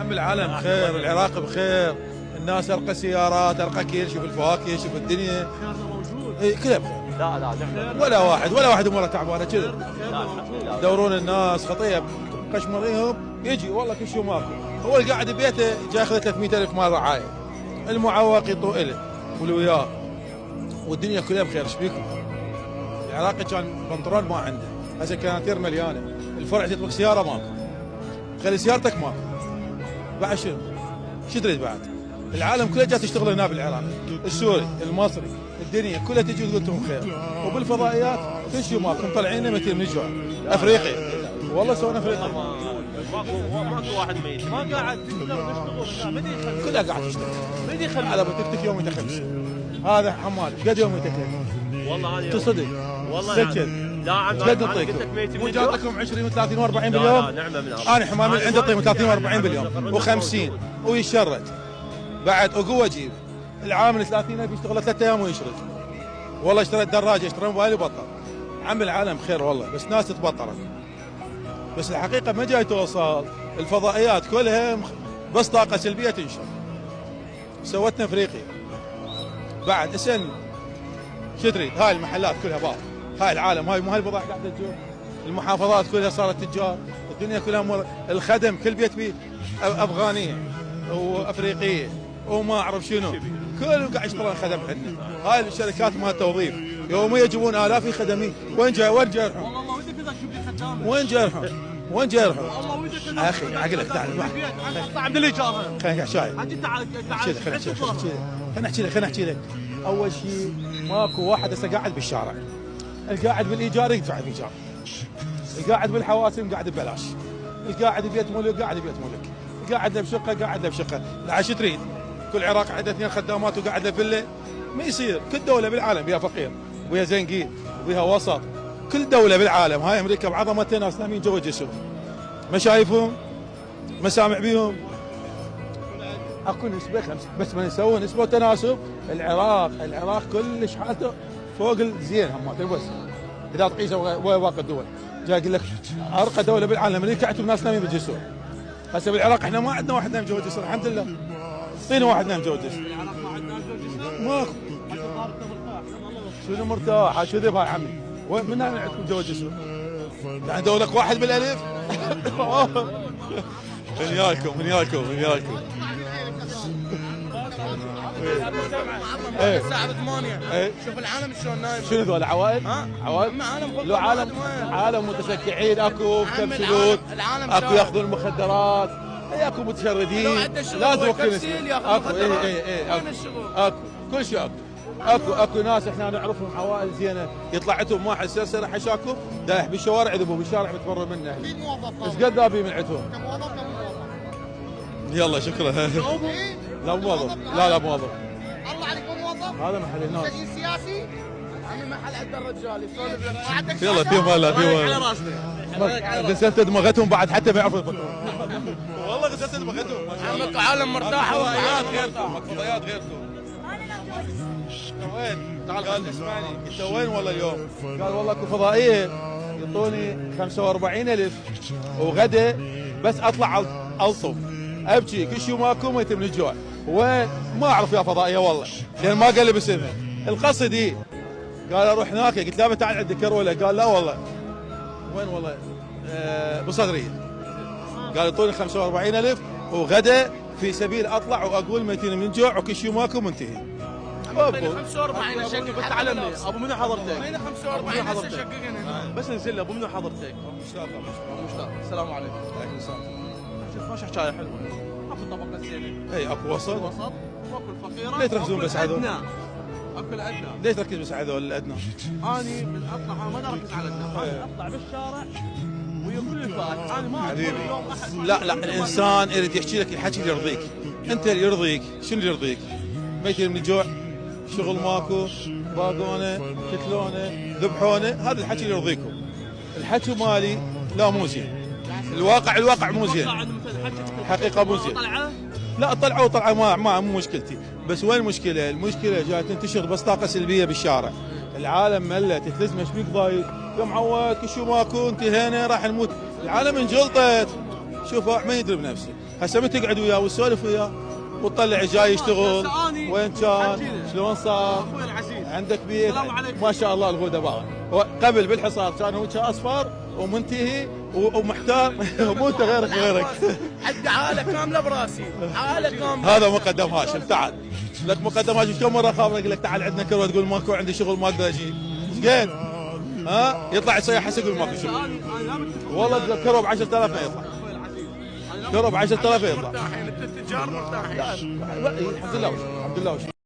عم العالم بخير، العراق بخير، الناس ارقى سيارات، ارقى كيل، شوف الفواكه، شوف الدنيا. اي كلها بخير. لا نعم. ولا واحد اموره تعبانه كذا. يدورون الناس خطيه قشمريهم يجي والله كل شيء ماكو. هو اللي قاعد ببيته جاي ياخذ 300,000 مال رعايه. المعوق يطوء له واللي وياه. والدنيا كلها بخير. ايش بيكم؟ العراقي كان بنطرون ما عنده، هسه كانتير مليانه، الفرع تطلق سياره ماكو. خلي سيارتك ماكو. بعد شنو؟ شو تريد بعد؟ العالم كله جاي تشتغل هنا بالعراق، السوري، المصري، الدنيا كلها تجي تقول لهم خير، وبالفضائيات كل شيء ماكو مطلعيننا مثل من الجوع، افريقيا، والله سوينا افريقيا. ماكو واحد ميت، ما قاعد تقدر تشتغل، متى يخلي؟ كلها قاعد تشتغل، متى يخلي؟ على بتفتك يوم يتخلص. هذا حمال، قد يوم يتخلص؟ والله هذه تصدق؟ والله سكر. لا عم قد تعطيكم؟ مو جاتكم 20 و30 و40 باليوم؟ لا نعمه من انا حمام من عندي اعطيهم 30 و40 باليوم و50 ويشرد. بعد وقوه جيب. العامل 30 بيشتغل 3 ايام ويشرد. والله اشتريت دراجه، اشتري موبايل وبطل. عم العالم خير والله، بس ناس تتبطرت. بس الحقيقه ما جاي توصل، الفضائيات كلها بس طاقه سلبيه تنشر. سوتنا افريقيا. بعد اسالني شو تريد؟ هاي المحلات كلها باط، هاي العالم، هاي مو هاي البضاعه قاعده تجور. المحافظات كلها صارت تجار، الدنيا كلها الخدم كل بيت فيه افغانيه وافريقيه وما اعرف شنو، كله قاعد يشتغلون خدم عندنا. هاي الشركات مال توظيف يوميا يجيبون الاف خدمين، وين جايهم؟ والله ودك اذا شوف لي خدامه. وين جايهم؟ والله ودك يا اخي عقلك تعال اطلع من الايجار. خلينا نحكي شاي. انت تعال خلينا نحكي لك. اول شيء ماكو واحد هسه قاعد بالشارع. القاعد بالايجار يدفع الايجار. القاعد بالحواسم قاعد ببلاش. القاعد ببيت ملك قاعد ببيت ملك. قاعد له بشقه قاعد له بشقه. لا شو تريد؟ كل عراق عنده 2 خدامات وقاعد له فيلا. ما يصير، كل دوله بالعالم بها فقير وبها زنقين وبها وسط. كل دوله بالعالم، هاي امريكا بعظمتها ناس نايمين جوا جسر. ما شايفهم؟ ما سامع بيهم؟ اكو نسبه بس ما نسوي نسبه وتناسب. العراق كلش حالته فوق الزين هم بس اذا تقيسه ويا باقي الدول. جاي اقول لك ارقى دوله بالعالم امريكا عندهم ناس نايمين بالجسور. هسه بالعراق احنا ما عندنا واحد نايم جوا الجسر الحمد لله. اعطينا واحد نايم جوا الجسر. العراق ما عندنا جسر. ماكو. شنو مرتاح؟ شو ذبها يا عمي؟ وين من نايم عندكم جوا الجسر؟ يعني دولك واحد بالالف؟ من ياكم. الساعه 8 شوف العالم شلون نايم. شنو ذول عوائل؟ عوائل؟ لو عالم متسكعين، اكو بكبسلون، اكو ياخذون المخدرات، اكو متشردين، لازم اكو كل شيء اكو ناس احنا نعرفهم عوائل زينه، يطلع عندهم واحد سلسله حشاكم دايح بالشوارع يذبوا بالشارع متفرر منه. ايش قد ذابي من عندهم؟ يلا شكرا. لا موظف، لا موظف. الله عليك مو موظف؟ هذا محل الناس. سياسي؟ عمي محل عند الرجال يسولف لك. يلا في مال على راسك. غسلت دماغتهم بعد حتى ما يعرفوا يفطرون. والله غسلت دماغتهم. عمك عالم مرتاحه فضائيات غيركم، فضائيات غيركم. وين؟ تعال قال اسمعني، انت وين والله اليوم؟ قال والله اكو فضائيه يعطوني 45,000 وغدا بس اطلع الطف ابكي كل شيء ماكو ميت من الجوع. وين؟ ما اعرف يا فضائيه والله، لان ما قال لي باسمها. القصدي قال اروح هناك، قلت له تعال عندك كروله، قال لا والله. وين والله؟ بصدريه. قال يعطوني 45,000 وغدا في سبيل اطلع واقول ميتين من الجوع وكل شيء ماكو منتهي. 45 اشقق بس تعلمني ابو منو حضرتك؟ 45 هسه شققنا. بس انزل ابو منو حضرتك؟ مشتاق. السلام عليكم. عليكم السلام. شوف ماشي حكايه حلوه. اكو طبقه زينه. اي اكو وسط. واكو الفقيره. ليه تركزون بس على هذول؟ اكو الادنى. ليش تركز بس على هذول الادنى؟ اني من اطلع ما اركز على الادنى، انا اطلع بالشارع ويا كل الفات، انا ما حبيبي. اليوم احد. لا الانسان يريد يحكي لك الحكي اللي يرضيك. انت اللي يرضيك، شنو اللي يرضيك؟ ميتين من الجوع، شغل ماكو، باقونه، قتلونه، ذبحونه، هذا الحكي اللي يرضيكم. الحكي مالي لا مو زين. الواقع مو زين. الحقيقه مو زين. لا طلعوا ما مو مشكلتي، بس وين المشكله؟ المشكله جايه تنتشر بس طاقه سلبيه بالشارع. العالم ملت تلزم ايش بيك ضايق؟ يا معود كل شيء ماكو انتهينا راح نموت، العالم انجلطت. شوف ما يدري بنفسه. هسه من تقعد وياه وتسولف وياه وتطلع جاي يشتغل وين كان شلون صار اخوي العزيز عندك بيت السلام عليكم. ما شاء الله الغوده بابا. قبل بالحصار كان هو اصفر ومنتهي ومحتار مو انت غيرك عندي عاله كامله براسي، عاله كامله. هذا مقدم هاشم تعال لك مقدم هاشم كم مره خابرك لك تعال عندنا كروه تقول ماكو عندي شغل ما اقدر اجي قين ها يطلع يصيح حسك يقول ماكو شغل والله كروه ب 10,000 ما يطلع كروه ب 10,000 يطلع مرتاحين، انت التجار مرتاحين. الحمد لله الحمد لله